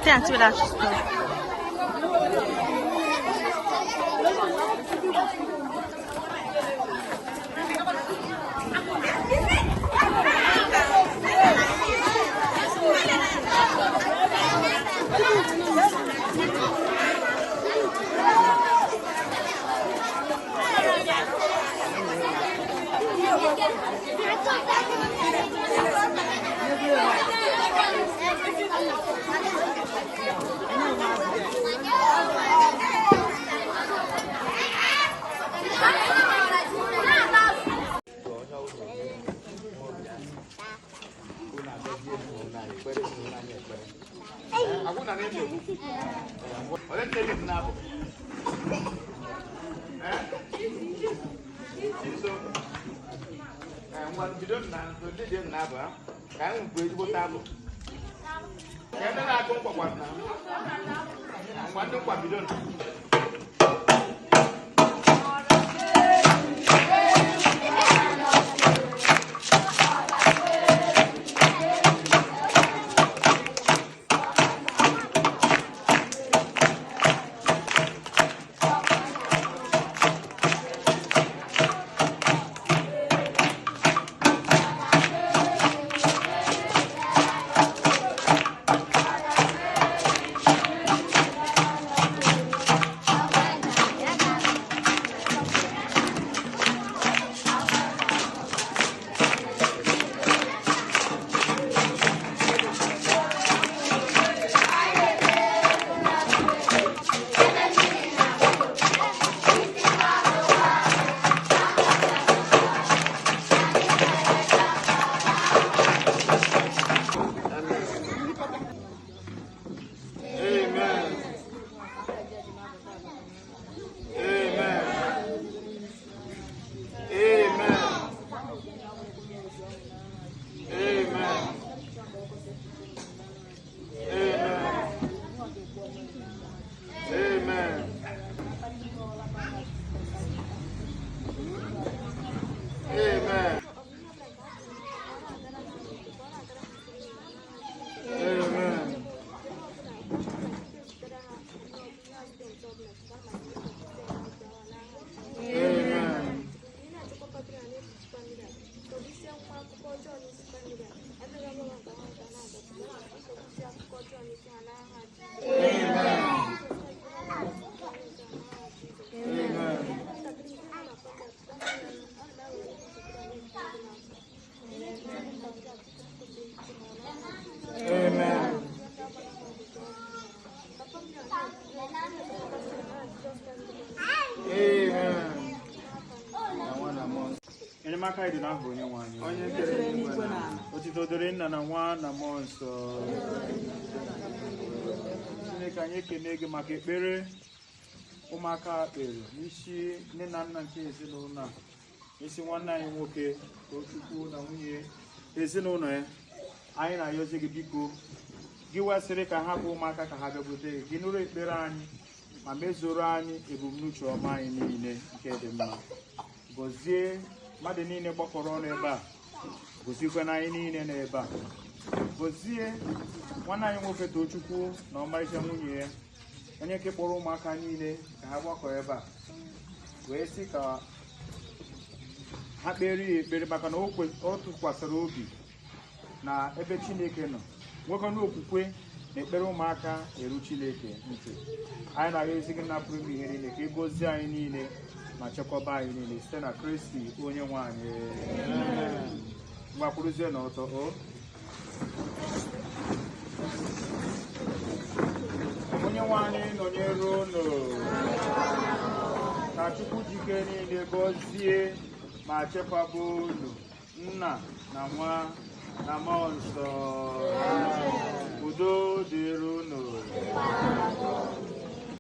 这样基本上是。enyemaka dị n'aha Onyenwe anyị. Otito dịrị Nna na Nwa na Mmụọ Nsọ. Chineke, anyị ekene gị maka ekpere ụmụaka kpere n'isi nne na nna nke ezinụlọ a, isi nwanne anyị nwoke Tochukwu na nwunye ezinụlọ ya. Anyị na-ayọzi gị biko gị wesịrị ka ha bụ ụmụaka ka ha bịakwute gị, gị nụrụ ekpere anyị ma mezuru anyị ebumnuche ọma anyị niile nke dị mma. Gọzie mmadụ niile gbakọrọ ọnụ ebe a, gọziekwana anyị niile n'ebe a. Gọzie nwanne anyị nwoke Tochukwu na ọmarịcha nwunye ya, onye nke kpọrọ ụmụaka niile ka ha gbakọ ebe a wee sị ka ha kpere ya ekpere, maka na o tụkwasịrị obi na ebe Chineke nọ, nwoke n'okwukwe na ekpere ụmụaka eru Chineke ntị. Anyị na-arịọzi gị na pụrụ ime ihe niile ka ị gọzie anyị niile ma chekwaba anyị niile site na Kristi onye nwe anyị. Mgbakwuruzie n'ọtọ. Onye nwe anyị nọnyere unu, ka Chukwu jike niile gọzie ma chekwaba unu, Nna na Nwa na Mmụọ Nsọ. Udo dịrị unu.